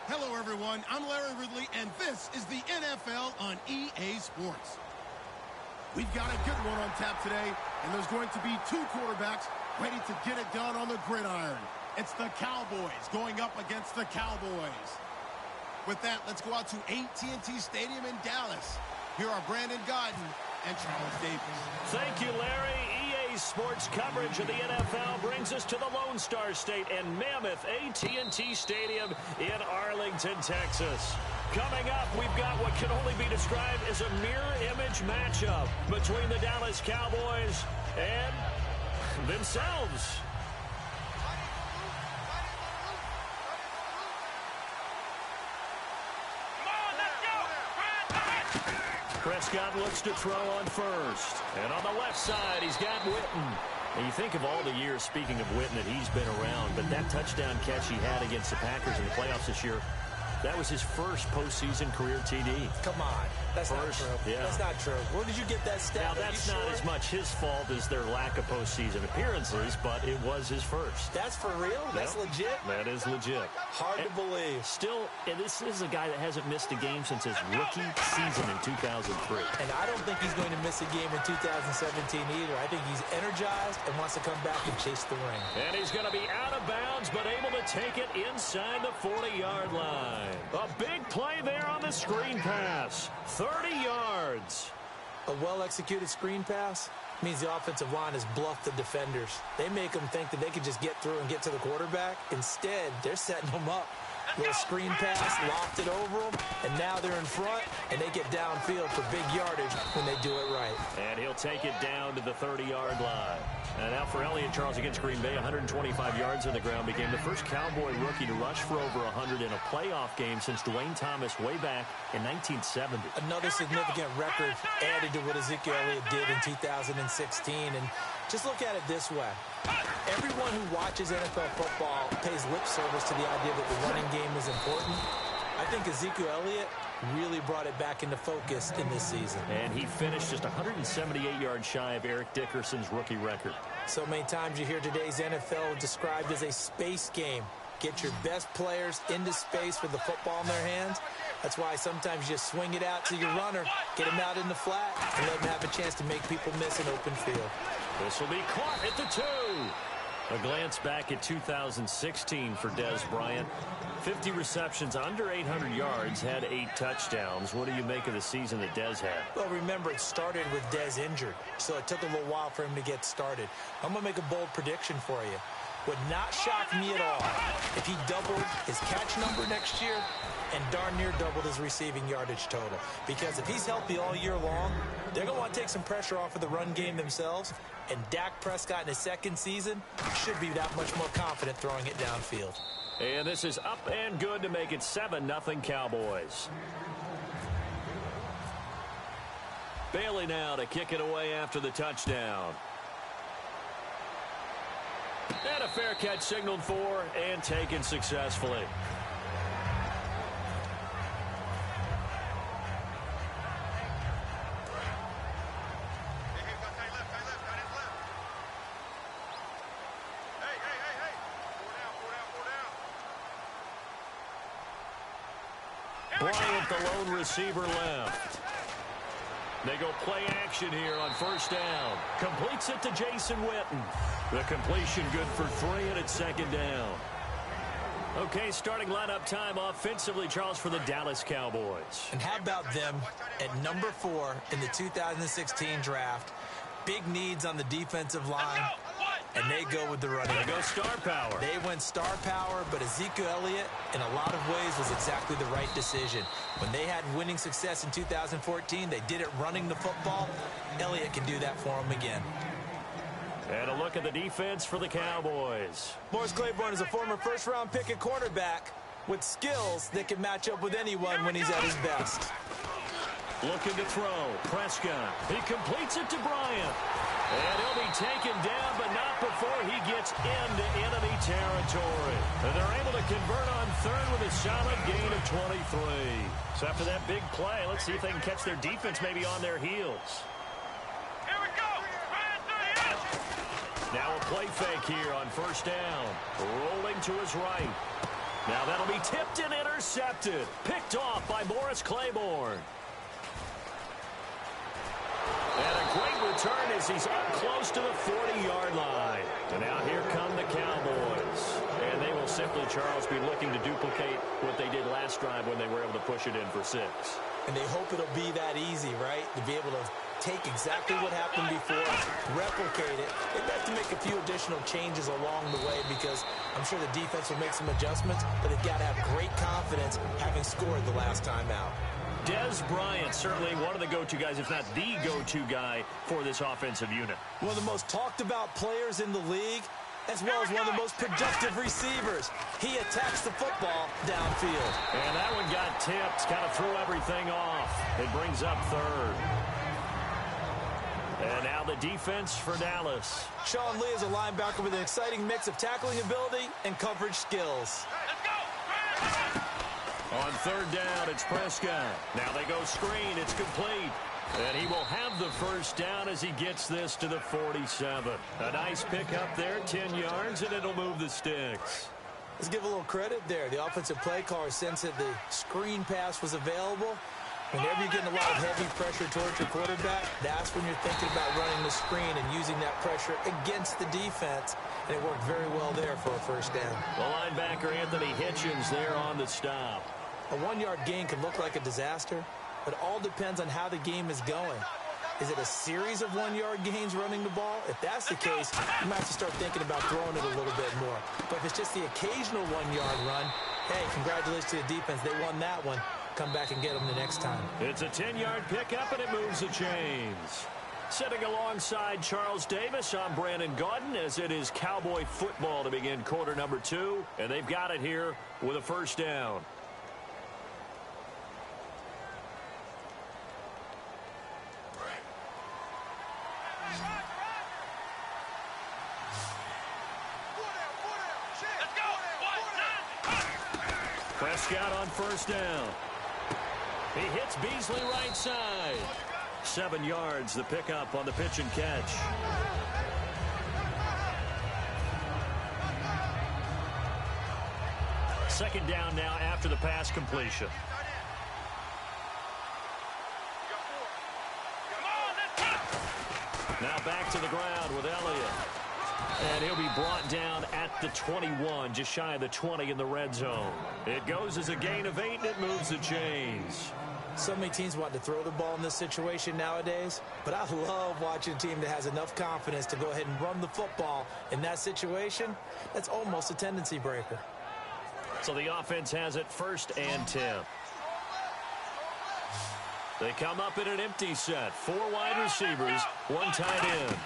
Hello, everyone. I'm Larry Ridley, and this is the NFL on EA Sports. We've got a good one on tap today, and there's going to be two quarterbacks ready to get it done on the gridiron. It's the Cowboys going up against the Cowboys. With that, let's go out to AT&T Stadium in Dallas. Here are Brandon Godden and Charles Davis. Thank you, Larry. EA Sports coverage of the NFL brings us to the Lone Star State and mammoth AT&T Stadium in Arlington, Texas. Coming up, we've got what can only be described as a mirror image matchup between the Dallas Cowboys and themselves. Prescott looks to throw on first. And on the left side, he's got Witten. And you think of all the years, speaking of Witten, that he's been around, but that touchdown catch he had against the Packers in the playoffs this year, that was his first postseason career TD. Come on. That's not true. Yeah. That's not true. Where did you get that stat? Now, that's not as much his fault as their lack of postseason appearances, but it was his first. That's for real? That's legit? That is legit. Hard to believe. Still, and this is a guy that hasn't missed a game since his rookie season in 2003. And I don't think he's going to miss a game in 2017 either. I think he's energized and wants to come back and chase the ring. And he's going to be out of bounds, but able to take it inside the 40-yard line. A big play there on the screen pass. 30 yards. A well-executed screen pass means the offensive line has bluffed the defenders. They make them think that they can just get through and get to the quarterback. Instead, they're setting them up. Little screen pass, lofted over them, and now they're in front, and they get downfield for big yardage when they do it right. And he'll take it down to the 30-yard line. And now for Elliott Charles against Green Bay, 125 yards on the ground, became the first Cowboy rookie to rush for over 100 in a playoff game since Dwayne Thomas way back in 1970. Another significant record added to what Ezekiel Elliott did in 2016. And just look at it this way. Everyone who watches NFL football pays lip service to the idea that the running game is important. I think Ezekiel Elliott really brought it back into focus in this season. And he finished just 178 yards shy of Eric Dickerson's rookie record. So many times you hear today's NFL described as a space game. Get your best players into space with the football in their hands. That's why sometimes you just swing it out to your runner, get him out in the flat, and let him have a chance to make people miss an open field. This will be caught at the 2. A glance back at 2016 for Dez Bryant. 50 receptions, under 800 yards, had 8 touchdowns. What do you make of the season that Dez had? Well, remember, it started with Dez injured, so it took a little while for him to get started. I'm going to make a bold prediction for you. Would not shock me at all if he doubled his catch number next year and darn near doubled his receiving yardage total. Because if he's healthy all year long, they're going to want to take some pressure off of the run game themselves. And Dak Prescott in his second season should be that much more confident throwing it downfield. And this is up and good to make it 7-0 Cowboys. Bailey now to kick it away after the touchdown. And a fair catch signaled for and taken successfully. Bryant, the lone receiver, left. They go play action here on first down. Completes it to Jason Witten. The completion good for 3, and it's second down. Okay, starting lineup time offensively, Charles, for the Dallas Cowboys. And how about them at number 4 in the 2016 draft? Big needs on the defensive line. And they go with the running. They go star power. They went star power, but Ezekiel Elliott, in a lot of ways, was exactly the right decision. When they had winning success in 2014, they did it running the football. Elliott can do that for them again. And a look at the defense for the Cowboys. Morris Claiborne is a former first-round pick at quarterback with skills that can match up with anyone when he's at his best. Looking to throw. Prescott. He completes it to Bryant. And he'll be taken down, but not before he gets into enemy territory. And they're able to convert on third with a solid gain of 23. So after that big play, let's see if they can catch their defense maybe on their heels. Here we go. Now a play fake here on first down. Rolling to his right. Now that'll be tipped and intercepted. Picked off by Morris Claiborne. And a great return as he's up close to the 40-yard line. And now here come the Cowboys. And they will simply, Charles, be looking to duplicate what they did last drive when they were able to push it in for 6. And they hope it'll be that easy, right? To be able to take exactly what happened before, replicate it. They have to make a few additional changes along the way because I'm sure the defense will make some adjustments, but they've got to have great confidence having scored the last time out. Dez Bryant, certainly one of the go-to guys, if not the go-to guy for this offensive unit. One of the most talked about players in the league, as well as one of the most productive receivers. He attacks the football downfield. And that one got tipped, kind of threw everything off. It brings up 3rd. And now the defense for Dallas. Sean Lee is a linebacker with an exciting mix of tackling ability and coverage skills. Let's go. On 3rd down, it's Prescott. Now they go screen. It's complete. And he will have the first down as he gets this to the 47. A nice pickup there, 10 yards, and it'll move the sticks. Let's give a little credit there. The offensive play caller sensed that the screen pass was available. Whenever you're getting a lot of heavy pressure towards your quarterback, that's when you're thinking about running the screen and using that pressure against the defense. And it worked very well there for a first down. The linebacker, Anthony Hitchens, there on the stop. A 1-yard gain can look like a disaster, but it all depends on how the game is going. Is it a series of 1-yard gains running the ball? If that's the case, you might have to start thinking about throwing it a little bit more. But if it's just the occasional 1-yard run, hey, congratulations to the defense. They won that one. Come back and get them the next time. It's a 10-yard pickup, and it moves the chains. Sitting alongside Charles Davis, I'm Brandon Gaudin, as it is Cowboy football to begin quarter number 2, and they've got it here with a first down. Prescott on first down. He hits Beasley right side. 7 yards, the pickup on the pitch and catch. Second down now after the pass completion. Now back to the ground with Elliott. And he'll be brought down at the 21, just shy of the 20 in the red zone. It goes as a gain of 8, and it moves the chains. So many teams want to throw the ball in this situation nowadays, but I love watching a team that has enough confidence to go ahead and run the football in that situation. That's almost a tendency breaker. So the offense has it 1st and 10. They come up in an empty set. 4 wide receivers, 1 tight end.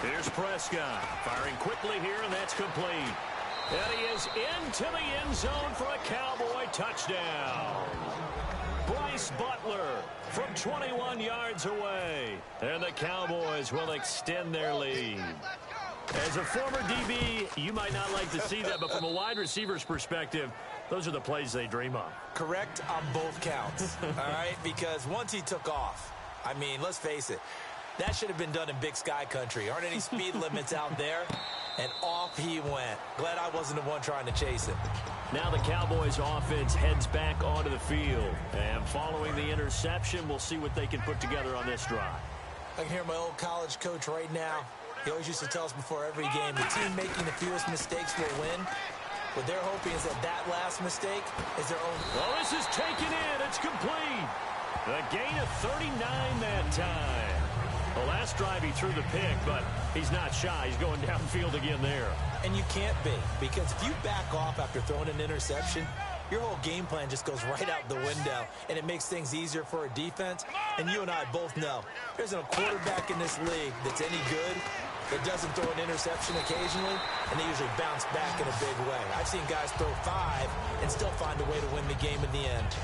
Here's Prescott, firing quickly here, and that's complete. And he is into the end zone for a Cowboy touchdown. Bryce Butler from 21 yards away. And the Cowboys will extend their lead. As a former DB, you might not like to see that, but from a wide receiver's perspective, those are the plays they dream of. Correct on both counts, all right? Because once he took off, I mean, let's face it, that should have been done in Big Sky country. Aren't any speed limits out there? And off he went. Glad I wasn't the one trying to chase him. Now the Cowboys offense heads back onto the field. And following the interception, we'll see what they can put together on this drive. I can hear my old college coach right now. He always used to tell us before every game, the team making the fewest mistakes will win. What they're hoping is that last mistake is their own. Well, this is taken in. It's complete. A gain of 39 that time. The last drive he threw the pick, but he's not shy. He's going downfield again there. And you can't be, because if you back off after throwing an interception, your whole game plan just goes right out the window, and it makes things easier for a defense. And you and I both know there isn't a quarterback in this league that's any good that doesn't throw an interception occasionally, and they usually bounce back in a big way. I've seen guys throw 5 and still find a way to win the game in the end.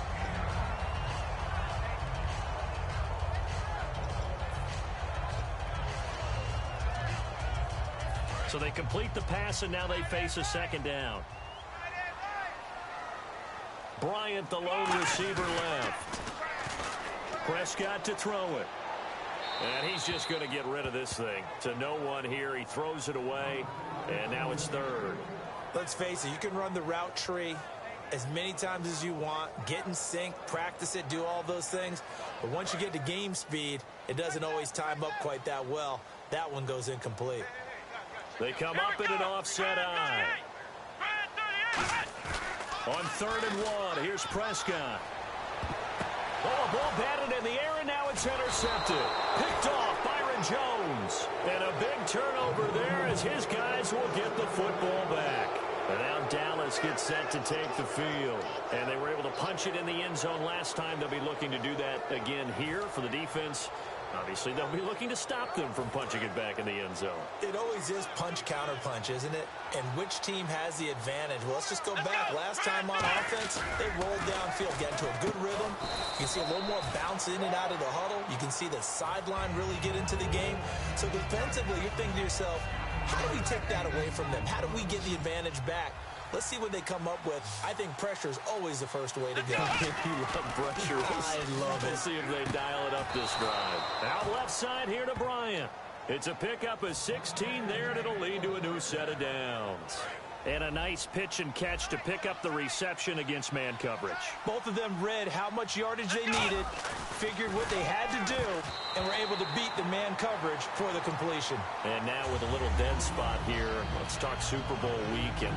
So they complete the pass, and now they face a second down. Bryant, the lone receiver, left. Prescott to throw it. And he's just going to get rid of this thing. To no one here. He throws it away, and now it's 3rd. Let's face it, you can run the route tree as many times as you want, get in sync, practice it, do all those things. But once you get to game speed, it doesn't always time up quite that well. That one goes incomplete. They come up in an offset eye. On 3rd and 1, here's Prescott. Oh, a ball batted in the air, and now it's intercepted. Picked off Byron Jones. And a big turnover there as his guys will get the football back. And now Dallas gets set to take the field. And they were able to punch it in the end zone last time. They'll be looking to do that again here for the defense. Obviously, they'll be looking to stop them from punching it back in the end zone. It always is punch-counter-punch, isn't it? And which team has the advantage? Well, let's just go back. Last time on offense, they rolled downfield, got into a good rhythm. You can see a little more bounce in and out of the huddle. You can see the sideline really get into the game. So defensively, you're thinking to yourself, how do we take that away from them? How do we get the advantage back? Let's see what they come up with. I think pressure is always the first way to go. You love pressure. I love it. We'll see if they dial it up this drive. Out left side here to Bryant. It's a pickup of 16 there, and it'll lead to a new set of downs. And a nice pitch and catch to pick up the reception against man coverage. Both of them read how much yardage they needed, figured what they had to do, and were able to beat the man coverage for the completion. And now with a little dead spot here, let's talk Super Bowl week. And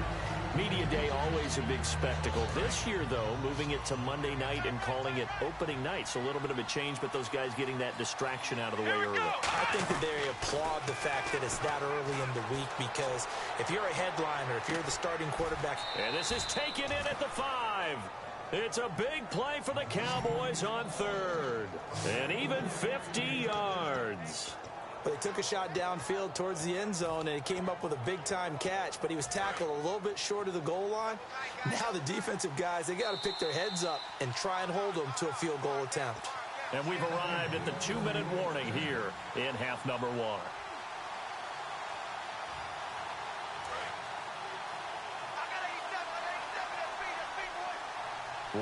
Media Day, always a big spectacle. This year, though, moving it to Monday night and calling it opening night. So a little bit of a change, but those guys getting that distraction out of the way early. I think that they applaud the fact that it's that early in the week, because if you're a headliner, if you're the starting quarterback. And this is taken in at the 5. It's a big play for the Cowboys on 3rd. And even 50 yards. But they took a shot downfield towards the end zone, and he came up with a big-time catch, but he was tackled a little bit short of the goal line. Now the defensive guys, they got to pick their heads up and try and hold them to a field goal attempt. And we've arrived at the 2-minute warning here in half number 1.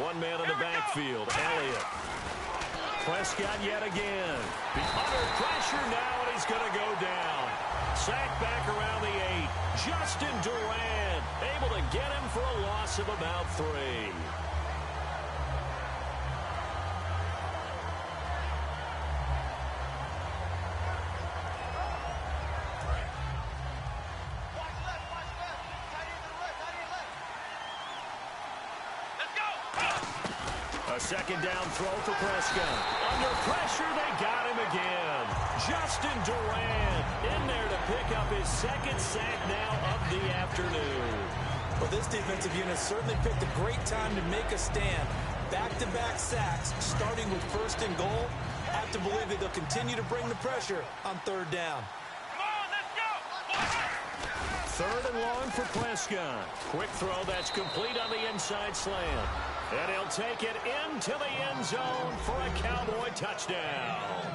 One man in the backfield, Elliott. Prescott yet again. Under pressure now, and he's going to go down. Sacked back around the 8. Justin Durant able to get him for a loss of about 3. Second down throw for Prescott. Under pressure, they got him again. Justin Durant in there to pick up his 2nd sack now of the afternoon. Well, this defensive unit certainly picked a great time to make a stand. Back-to-back sacks, starting with 1st and goal. I have to believe that they'll continue to bring the pressure on 3rd down. Come on, let's go. 3rd and long for Prescott. Quick throw that's complete on the inside slant. And he'll take it into the end zone for a Cowboy touchdown.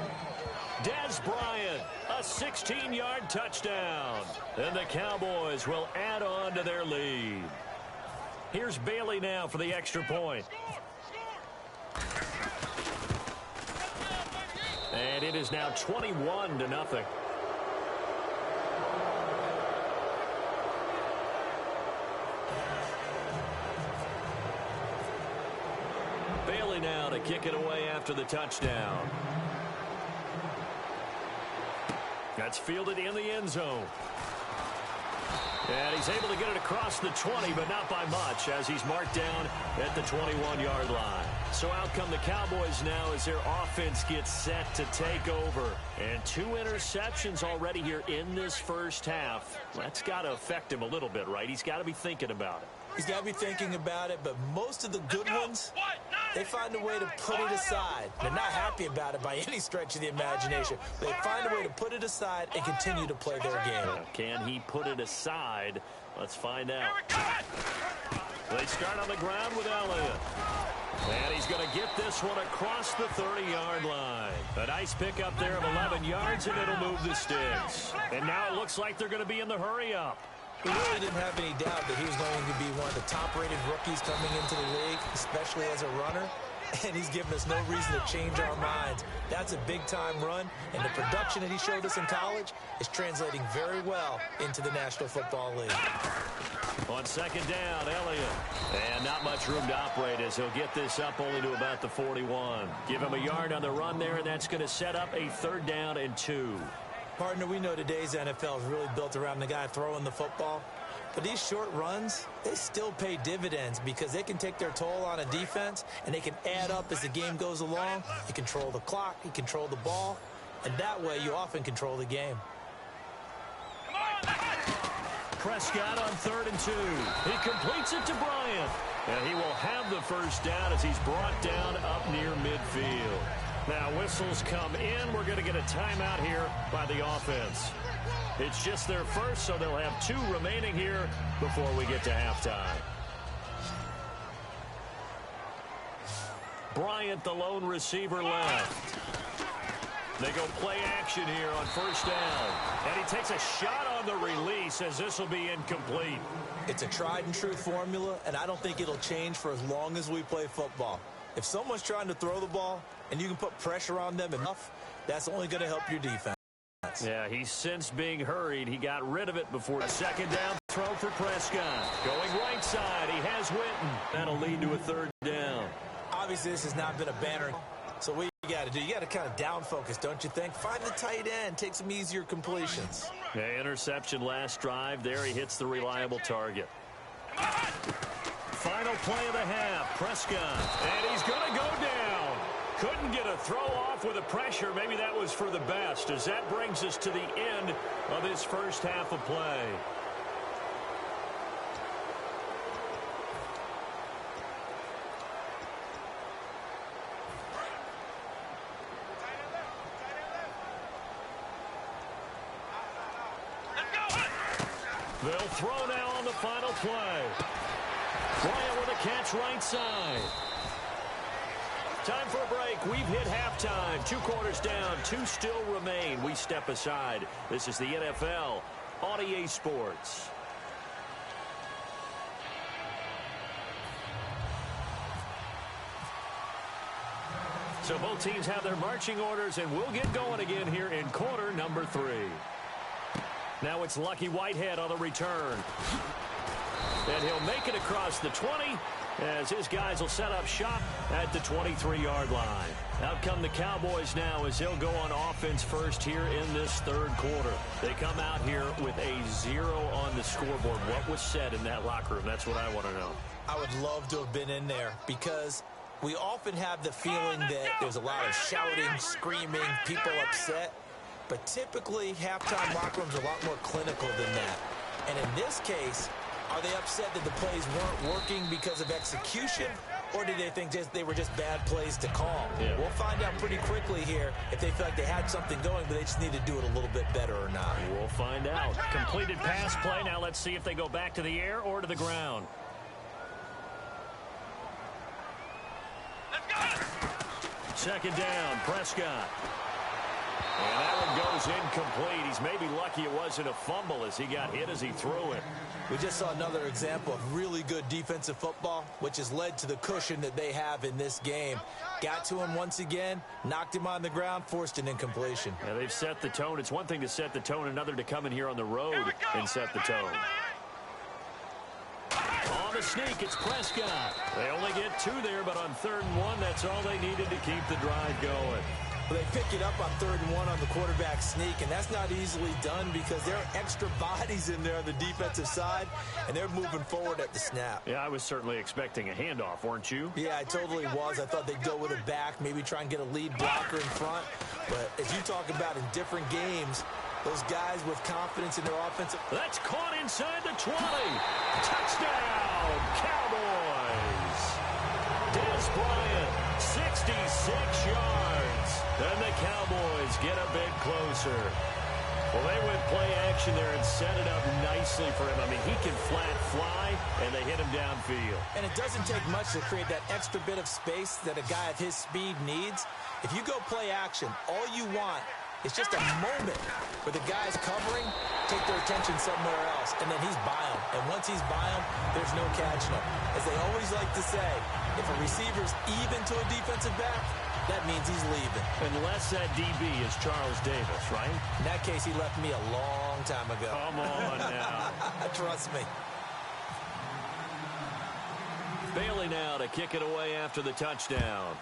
Dez Bryant, a 16-yard touchdown. And the Cowboys will add on to their lead. Here's Bailey now for the extra point. And it is now 21-0. Bailey now to kick it away after the touchdown. That's fielded in the end zone. And he's able to get it across the 20, but not by much, as he's marked down at the 21-yard line. So out come the Cowboys now as their offense gets set to take over. And 2 interceptions already here in this first half. That's got to affect him a little bit, right? He's got to be thinking about it. He's got to be thinking about it, but most of the good ones, they find a way to put it aside. They're not happy about it by any stretch of the imagination. They find a way to put it aside and continue to play their game. Can he put it aside? Let's find out. They start on the ground with Elliott. And he's going to get this one across the 30-yard line. A nice pickup there of 11 yards, and it'll move the sticks. And now it looks like they're going to be in the hurry-up. We really didn't have any doubt that he was going to be one of the top-rated rookies coming into the league, especially as a runner. and he's given us no reason to change our minds. That's a big-time run, and the production that he showed us in college is translating very well into the National Football League. On second down, Elliott. And not much room to operate as he'll get this up only to about the 41. Give him a yard on the run there, and that's going to set up a 3rd down and 2. Partner, we know today's NFL is really built around the guy throwing the football. But these short runs, they still pay dividends because they can take their toll on a defense, and they can add up as the game goes along. You control the clock, you control the ball, and that way you often control the game. Prescott on 3rd and 2. He completes it to Bryant. And he will have the first down as he's brought down up near midfield. Now whistles come in. We're going to get a timeout here by the offense. It's just their first, so they'll have 2 remaining here before we get to halftime. Bryant, the lone receiver left. They go play action here on 1st down. And he takes a shot on the release as this will be incomplete. It's a tried-and-true formula, and I don't think it'll change for as long as we play football. If someone's trying to throw the ball and you can put pressure on them enough, that's only going to help your defense. Yeah, he's since being hurried. He got rid of it before the 2nd down throw for Prescott. Going right side, he has Witten. That'll lead to a 3rd down. Obviously, this has not been a banner. So what you got to do, you got to kind of down focus, don't you think? Find the tight end, take some easier completions. Yeah, interception last drive. There he hits the reliable target. Final play of the half, Prescott. And he's going to go down. Couldn't get a throw off with the pressure. Maybe that was for the best, as that brings us to the end of this first half of play. They'll throw now on the final play. Bryant with a catch right side. Time for a break. We've hit halftime. 2 quarters down. 2 still remain. We step aside. This is the NFL on EA Sports. So both teams have their marching orders, and we'll get going again here in quarter number 3. Now it's Lucky Whitehead on the return. And he'll make it across the 20 as his guys will set up shop at the 23-yard line. Out come the Cowboys now as they'll go on offense first here in this 3rd quarter. They come out here with a 0 on the scoreboard. What was said in that locker room? That's what I want to know. I would love to have been in there because we often have the feeling that there's a lot of shouting, screaming, people upset. But typically, halftime locker rooms are a lot more clinical than that. And in this case, are they upset that the plays weren't working because of execution, or do they think they were just bad plays to call? Yeah. We'll find out pretty quickly here if they feel like they had something going, but they just need to do it a little bit better or not. We'll find out. Completed pass play. Now let's see if they go back to the air or to the ground. Second down, Prescott. And that one goes incomplete. He's maybe lucky it wasn't a fumble as he got hit as he threw it. We just saw another example of really good defensive football, which has led to the cushion that they have in this game. Got to him once again, knocked him on the ground, forced an incompletion. Yeah, they've set the tone. It's one thing to set the tone, another to come in here on the road and set the tone. On the sneak, it's Prescott. They only get 2 there, but on 3rd and 1, that's all they needed to keep the drive going. Well, they pick it up on 3rd and 1 on the quarterback sneak, and that's not easily done because there are extra bodies in there on the defensive side, and they're moving forward at the snap. Yeah, I was certainly expecting a handoff, weren't you? Yeah, I totally was. I thought they'd go with it back, maybe try and get a lead blocker in front. But as you talk about in different games, those guys with confidence in their offensive... That's caught inside the 20. Touchdown, Cowboys. Dez Bryant, 66 yards. Then the Cowboys get a bit closer. Well, they went play action there and set it up nicely for him. I mean, he can flat fly, and they hit him downfield. And it doesn't take much to create that extra bit of space that a guy of his speed needs. If you go play action, all you want It's just a moment where the guys covering take their attention somewhere else, and then he's by him. And once he's by him, there's no catching him. As they always like to say, if a receiver's even to a defensive back, that means he's leaving. Unless that DB is Charles Davis, right? In that case, he left me a long time ago. Come on now. Trust me. Bailey now to kick it away after the touchdown.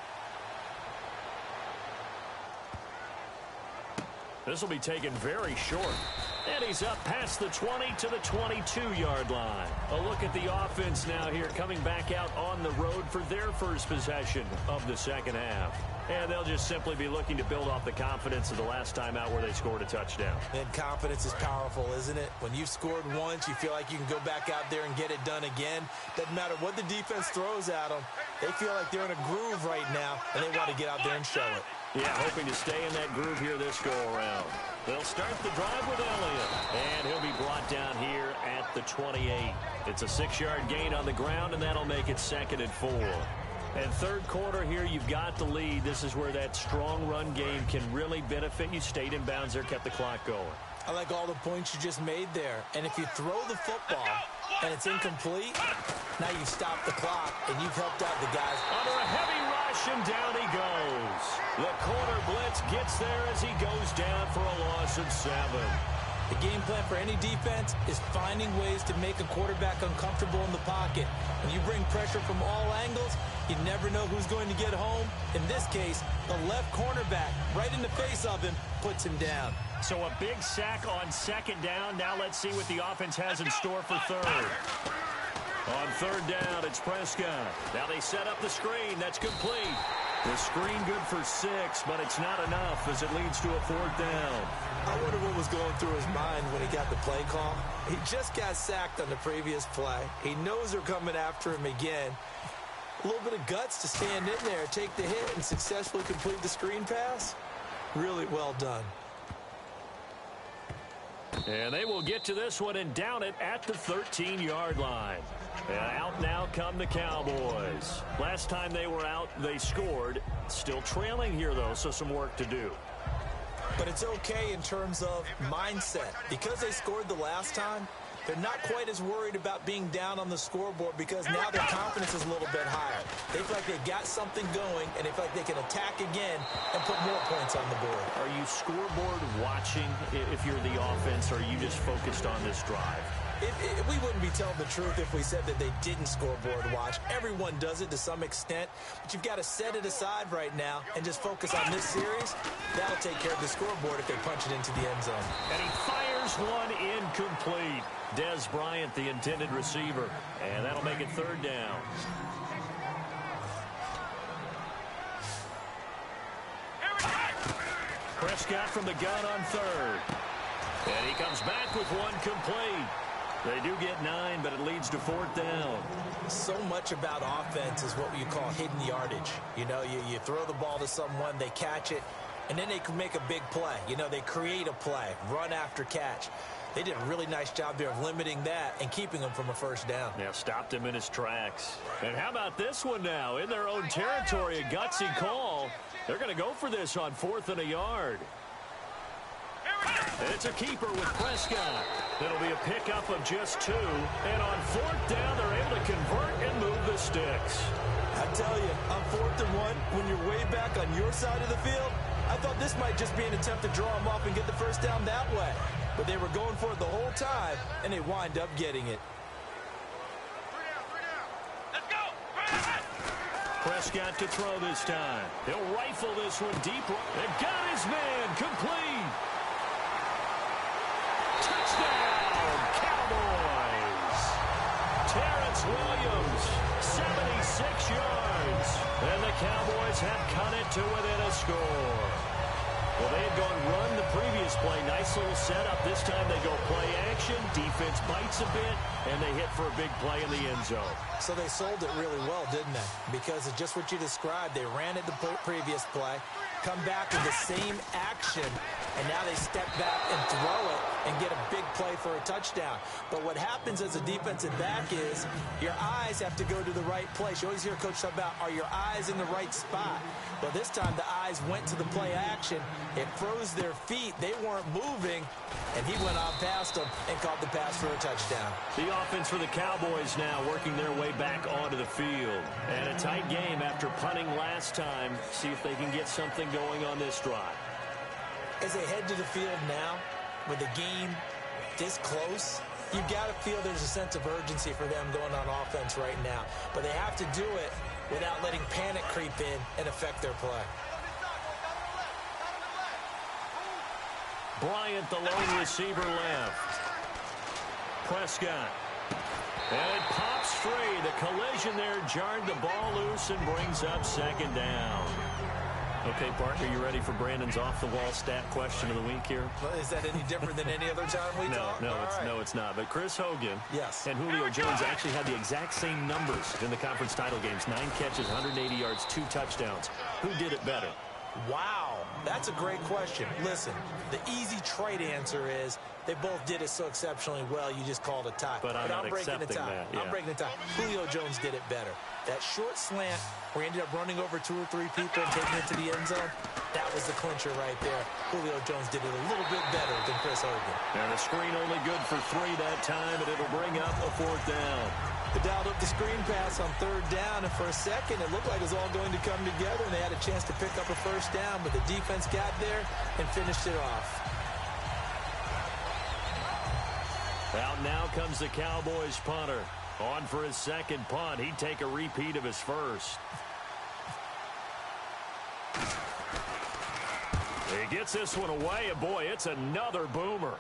This will be taken very short. And he's up past the 20 to the 22-yard line. A look at the offense now here, coming back out on the road for their first possession of the second half. And they'll just simply be looking to build off the confidence of the last time out where they scored a touchdown. And confidence is powerful, isn't it? When you've scored once, you feel like you can go back out there and get it done again. Doesn't matter what the defense throws at them. They feel like they're in a groove right now, and they want to get out there and show it. Yeah, hoping to stay in that groove here this go-around. They'll start the drive with Elliott, and he'll be brought down here at the 28. It's a 6-yard gain on the ground, and that'll make it 2nd and 4. And third quarter here, you've got the lead. This is where that strong run game can really benefit you. Stayed in bounds there, kept the clock going. I like all the points you just made there. And if you throw the football and it's incomplete, now you've stopped the clock and you've helped out the guys. Under a heavy rush, and down he goes. The corner blitz gets there as he goes down for a loss of 7. The game plan for any defense is finding ways to make a quarterback uncomfortable in the pocket. When you bring pressure from all angles, you never know who's going to get home. In this case, the left cornerback, right in the face of him, puts him down. So a big sack on 2nd down. Now let's see what the offense has in store for 3rd. On 3rd down, it's Prescott. Now they set up the screen. That's complete. The screen good for 6, but it's not enough as it leads to a 4th down. I wonder what was going through his mind when he got the play call. He just got sacked on the previous play. He knows they're coming after him again. A little bit of guts to stand in there, take the hit, and successfully complete the screen pass. Really well done. And they will get to this one and down it at the 13-yard line. And out now come the Cowboys. Last time they were out, they scored. Still trailing here, though, so some work to do. But it's okay in terms of mindset. Because they scored the last time, they're not quite as worried about being down on the scoreboard because now their confidence is a little bit higher. They feel like they got something going, and they feel like they can attack again and put more points on the board. Are you scoreboard watching if you're the offense, or are you just focused on this drive? We wouldn't be telling the truth if we said that they didn't scoreboard watch. Everyone does it to some extent, but you've got to set it aside right now and just focus on this series. That'll take care of the scoreboard if they punch it into the end zone. And he fires one incomplete. Dez Bryant, the intended receiver, and that'll make it 3rd down. Prescott from the gun on 3rd. And he comes back with one complete. They do get 9, but it leads to 4th down. So much about offense is what you call hidden yardage. You know, you throw the ball to someone, they catch it, and then they can make a big play. You know, they create a play, run after catch. They did a really nice job there of limiting that and keeping him from a 1st down. Yeah, stopped him in his tracks. And how about this one now? In their own territory, a gutsy call. They're going to go for this on 4th and a yard. It's a keeper with Prescott. It'll be a pickup of just 2. And on 4th down, they're able to convert and move the sticks. I tell you, on 4th and 1, when you're way back on your side of the field, I thought this might just be an attempt to draw them off and get the 1st down that way. But they were going for it the whole time, and they wind up getting it. Let's go! Prescott to throw this time. He'll rifle this one deep. And got his man complete. Touchdown, Cowboys. Terrence Williams, 76 yards. And the Cowboys have cut it to within a score. Well, they had gone run the previous play. Nice little setup. This time they go play action. Defense bites a bit, and they hit for a big play in the end zone. So they sold it really well, didn't they? Because it's just what you described. They ran it the previous play, come back with the same action, and now they step back and throw it. and get a big play for a touchdown. But what happens as a defensive back is your eyes have to go to the right place. You always hear Coach talk about, are your eyes in the right spot? Well, this time the eyes went to the play action. It froze their feet. They weren't moving, and he went on past them and caught the pass for a touchdown. The offense for the Cowboys now working their way back onto the field. And a tight game after punting last time. See if they can get something going on this drive. As they head to the field now, with the game this close, you've got to feel there's a sense of urgency for them going on offense right now. But they have to do it without letting panic creep in and affect their play. Bryant, the lone receiver, left. Prescott. And it pops free. The collision there jarred the ball loose and brings up second down. Okay, Parker, you ready for Brandon's off-the-wall stat question of the week here? Well, is that any different than any other time we talk? No, it's not. But Chris Hogan and Julio Yes. Jones actually had the exact same numbers in the conference title games. 9 catches, 180 yards, 2 touchdowns. Who did it better? Wow, that's a great question. Listen, the easy trite answer is they both did it so exceptionally well, you just called a tie. But I'm not breaking the accepting tie. that. Yeah. I'm breaking the tie. Julio Jones did it better. That short slant where he ended up running over 2 or 3 people and taking it to the end zone, that was the clincher right there. Julio Jones did it a little bit better than Chris Hogan. And the screen only good for 3 that time, and it'll bring up a 4th down. They dialed up the screen pass on 3rd down, and for a second it looked like it was all going to come together, and they had a chance to pick up a 1st down, but the defense got there and finished it off. Out now comes the Cowboys punter. On for his 2nd punt. He'd take a repeat of his 1st. He gets this one away, and boy, it's another boomer.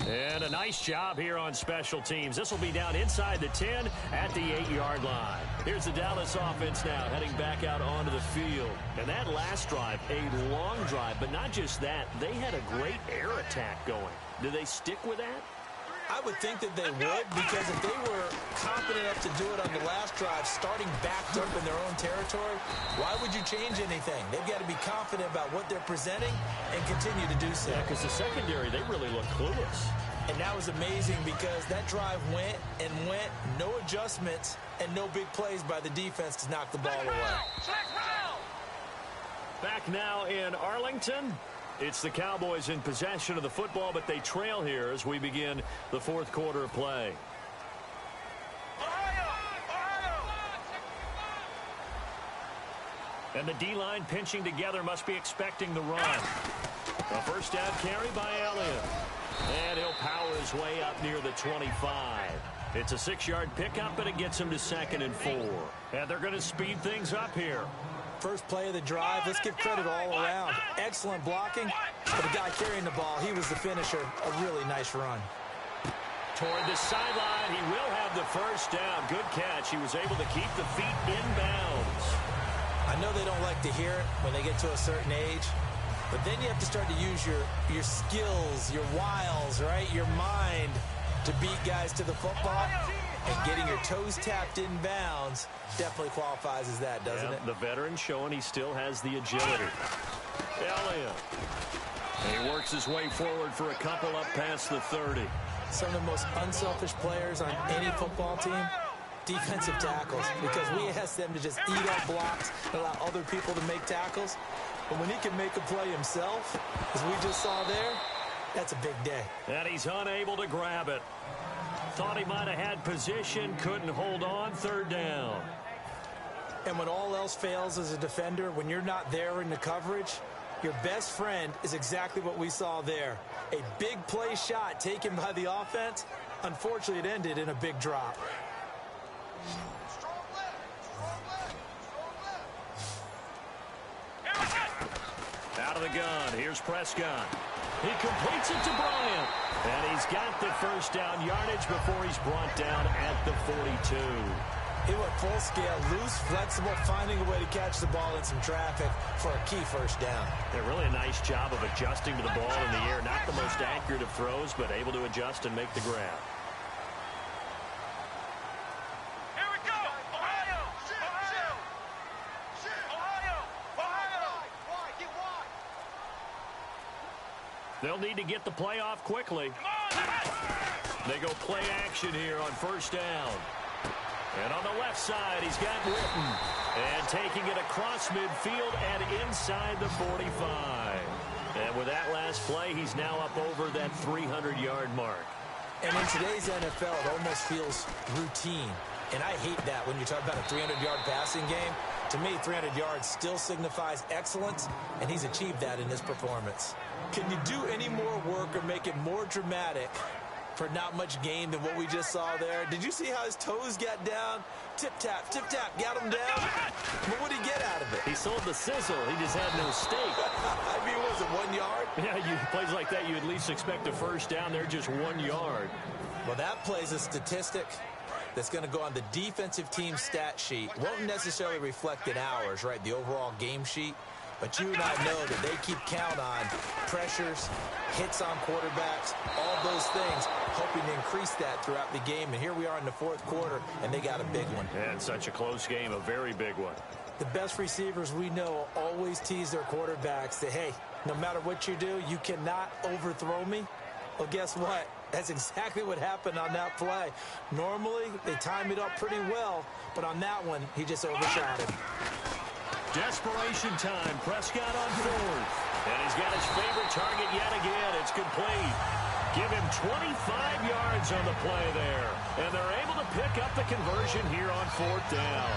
And a nice job here on special teams. This will be down inside the 10 at the 8-yard line. Here's the Dallas offense now heading back out onto the field. And that last drive, a long drive, but not just that. They had a great air attack going. Do they stick with that? I would think that they would, because if they were confident enough to do it on the last drive, starting backed up in their own territory, why would you change anything? They've got to be confident about what they're presenting and continue to do so. Yeah, because the secondary, they really look clueless. And that was amazing because that drive went and went, no adjustments, and no big plays by the defense to knock the ball away. Back now in Arlington. It's the Cowboys in possession of the football, but they trail here as we begin the 4th quarter of play. And the D-line pinching together, must be expecting the run. A 1st down carry by Elliott. And he'll power his way up near the 25. It's a 6-yard pickup, and it gets him to 2nd and 4. And they're going to speed things up here. First play of the drive, let's give credit all around. Excellent blocking, but the guy carrying the ball, he was the finisher. A really nice run. Toward the sideline, he will have the 1st down. Good catch. He was able to keep the feet inbounds. I know they don't like to hear it when they get to a certain age, but then you have to start to use your skills, your wiles, right? Your mind to beat guys to the football. And getting your toes tapped in bounds definitely qualifies as that, doesn't it? The veteran showing he still has the agility. Elliott. He works his way forward for a couple up past the 30. Some of the most unselfish players on any football team, defensive tackles, because we ask them to just eat up blocks and allow other people to make tackles. But when he can make a play himself, as we just saw there, that's a big day. And he's unable to grab it. Thought he might have had position, couldn't hold on, 3rd down. And when all else fails as a defender, when you're not there in the coverage, your best friend is exactly what we saw there. A big play shot taken by the offense. Unfortunately, it ended in a big drop. Out of the gun, here's Prescott. He completes it to Bryant. And he's got the 1st down yardage before he's brought down at the 42. He went full scale, loose, flexible, finding a way to catch the ball in some traffic for a key 1st down. Yeah, really a nice job of adjusting to the ball in the air. Not the most accurate of throws, but able to adjust and make the grab. Here we go! Ohio! Ohio! They'll need to get the play off quickly. They go play action here on first down. And on the left side, he's got Witten. And taking it across midfield and inside the 45. And with that last play, he's now up over that 300-yard mark. And in today's NFL, it almost feels routine. And I hate that when you talk about a 300-yard passing game. To me, 300 yards still signifies excellence, and he's achieved that in this performance. Can you do any more work or make it more dramatic for not much gain than what we just saw there? Did you see how his toes got down? Tip-tap, got him down. But what did he get out of it? He sold the sizzle. He just had no steak. I mean, was it 1 yard? Yeah, plays like that, you at least expect a first down. They're just 1 yard. Well, that play's a statistic that's going to go on the defensive team stat sheet. Won't necessarily reflect in ours, right, the overall game sheet. But you and I know that they keep count on pressures, hits on quarterbacks, all those things, hoping to increase that throughout the game. And here we are in the fourth quarter, and they got a big one. And such a close game, a very big one. The best receivers we know always tease their quarterbacks that, hey, no matter what you do, you cannot overthrow me. Well, guess what? That's exactly what happened on that play. Normally, they time it up pretty well, but on that one, he just overshot it. Desperation time. Prescott on fourth. And he's got his favorite target yet again. It's complete. Give him 25 yards on the play there. And they're able to pick up the conversion here on fourth down.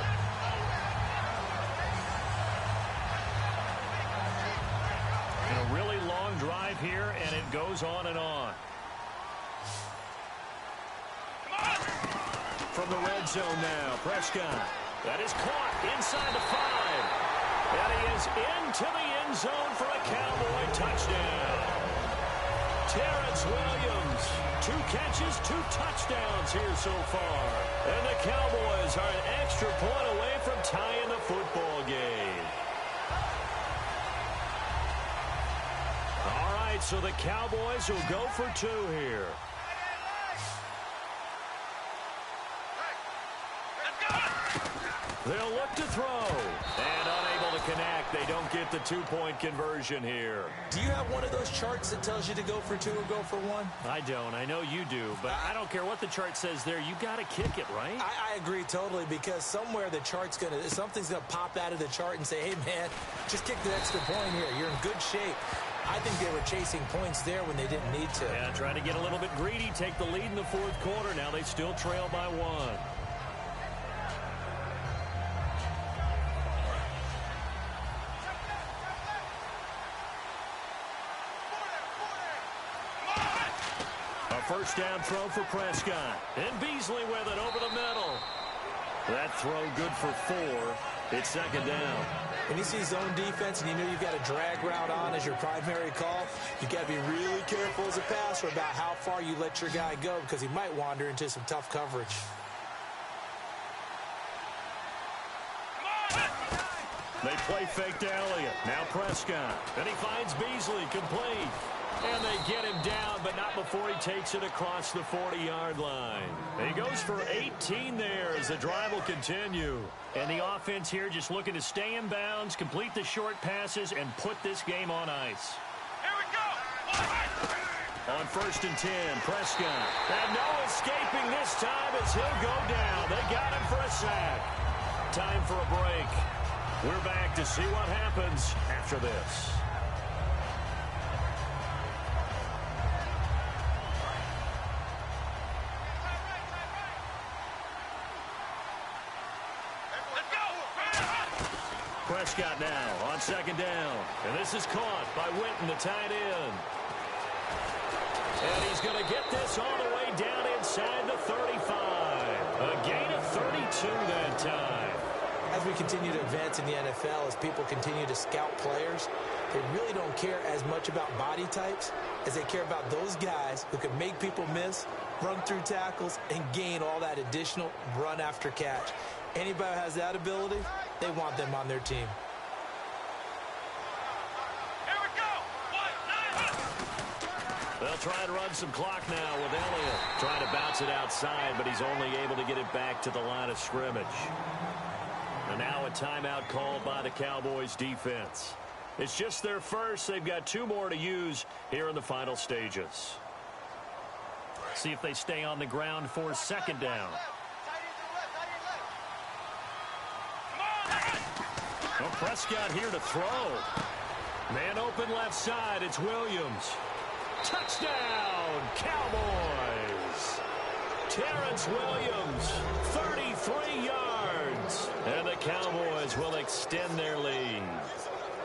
And a really long drive here, and it goes on and on. From the red zone now, Prescott. That is caught inside the 5. And he is into the end zone for a Cowboy touchdown. Terrence Williams, 2 catches, 2 touchdowns here so far. And the Cowboys are an extra point away from tying the football game. All right, so the Cowboys will go for 2 here. They'll look to throw. And unable to connect. They don't get the 2-point conversion here. Do you have one of those charts that tells you to go for 2 or go for 1? I don't. I know you do. But I don't care what the chart says there. You got to kick it, right? I agree totally, because somewhere the chart's something's going to pop out of the chart and say, hey, man, just kick the extra point here. You're in good shape. I think they were chasing points there when they didn't need to. Yeah, trying to get a little bit greedy, take the lead in the fourth quarter. Now they still trail by 1. First down throw for Prescott. And Beasley with it over the middle. That throw good for 4. It's second down. When you see zone defense and you know you've got a drag route on as your primary call, you've got to be really careful as a passer about how far you let your guy go, because he might wander into some tough coverage. They play fake to Elliott. Now Prescott. And he finds Beasley complete. And they get him down, but not before he takes it across the 40-yard line. And he goes for 18 there as the drive will continue. And the offense here just looking to stay in bounds, complete the short passes, and put this game on ice. Here we go. On first and 10, Prescott. And no escaping this time as he'll go down. They got him for a sack. Time for a break. We're back to see what happens after this. Prescott now on second down. And this is caught by Witten, the tight end. And he's going to get this all the way down inside the 35. A gain of 32 that time. As we continue to advance in the NFL, as people continue to scout players, they really don't care as much about body types as they care about those guys who can make people miss, run through tackles, and gain all that additional run after catch. Anybody who has that ability, they want them on their team. Here we go. They'll try and run some clock now with Elliott. Trying to bounce it outside, but he's only able to get it back to the line of scrimmage. And now a timeout called by the Cowboys defense. It's just their first. They've got 2 more to use here in the final stages. See if they stay on the ground for 2nd down. Well, Prescott here to throw. Man open left side. It's Williams. Touchdown, Cowboys. Terrence Williams, 33 yards. And the Cowboys will extend their lead.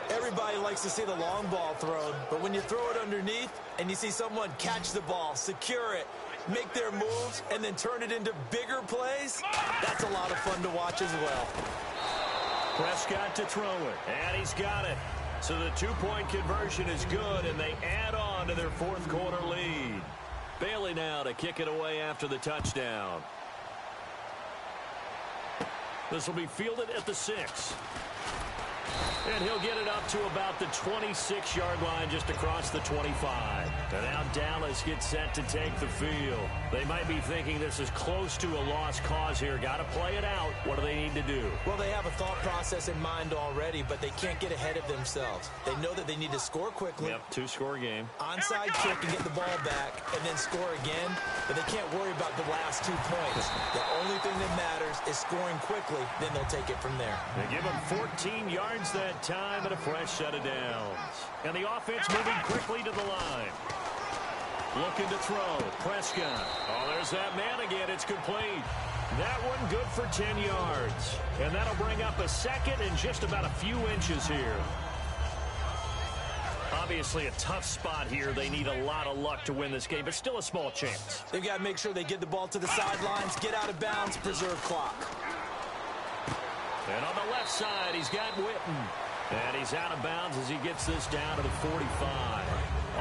Everybody likes to see the long ball thrown, but when you throw it underneath and you see someone catch the ball, secure it, make their moves, and then turn it into bigger plays, that's a lot of fun to watch as well. Prescott to throw it, and he's got it. So the 2-point conversion is good, and they add on to their 4th quarter lead. Bailey now to kick it away after the touchdown. This will be fielded at the 6. And he'll get it up to about the 26-yard line, just across the 25. And now Dallas gets set to take the field. They might be thinking this is close to a lost cause here. Got to play it out. What do they need to do? Well, they have a thought process in mind already, but they can't get ahead of themselves. They know that they need to score quickly. Yep, 2-score game. Onside kick and get the ball back, and then score again. But they can't worry about the last 2 points. The only thing that matters is scoring quickly. Then they'll take it from there. They give them 14 yards that time and a fresh set of downs. And the offense moving quickly to the line. Looking to throw. Prescott. Oh, there's that man again. It's complete. That one good for 10 yards. And that'll bring up a 2nd and just about a few inches here. Obviously a tough spot here. They need a lot of luck to win this game, but still a small chance. They've got to make sure they get the ball to the sidelines, get out of bounds, preserve clock. And on the left side, he's got Witten. And he's out of bounds as he gets this down to the 45.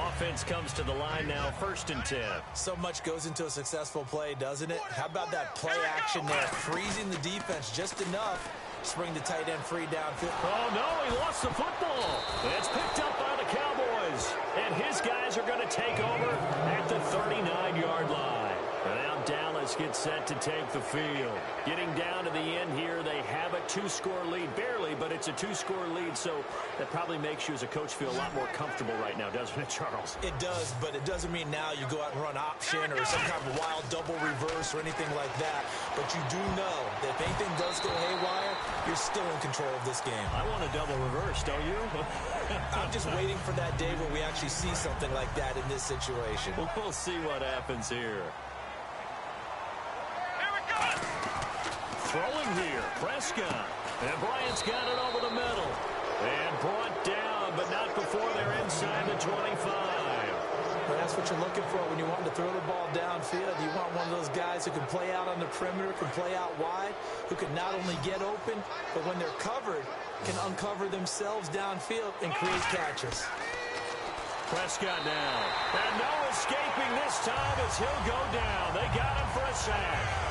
Offense comes to the line now, 1st and 10. So much goes into a successful play, doesn't it? How about that play action there, freezing the defense just enough to bring the tight end free downfield. Oh, no, he lost the football. It's picked up by the Cowboys. And his guys are going to take over at the 39-yard line. And now Dallas gets set to take the field. Getting down to the end here, they have a 2-score lead. Barely, but it's a 2-score lead, so that probably makes you as a coach feel a lot more comfortable right now, doesn't it, Charles? It does, but it doesn't mean now you go out and run option or some kind of wild double reverse or anything like that. But you do know that if anything does go haywire, you're still in control of this game. I want a double reverse, don't you? I'm just waiting for that day where we actually see something like that in this situation. We'll see what happens here. Throwing here, Prescott. And Bryant's got it over the middle. And brought down, but not before they're inside the 25. Well, that's what you're looking for when you want to throw the ball downfield. You want one of those guys who can play out on the perimeter, can play out wide, who can not only get open, but when they're covered, can uncover themselves downfield and create catches. Prescott down. And no escaping this time as he'll go down. They got him for a sack.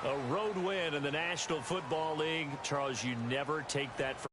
A road win in the National Football League. Charles, you never take that for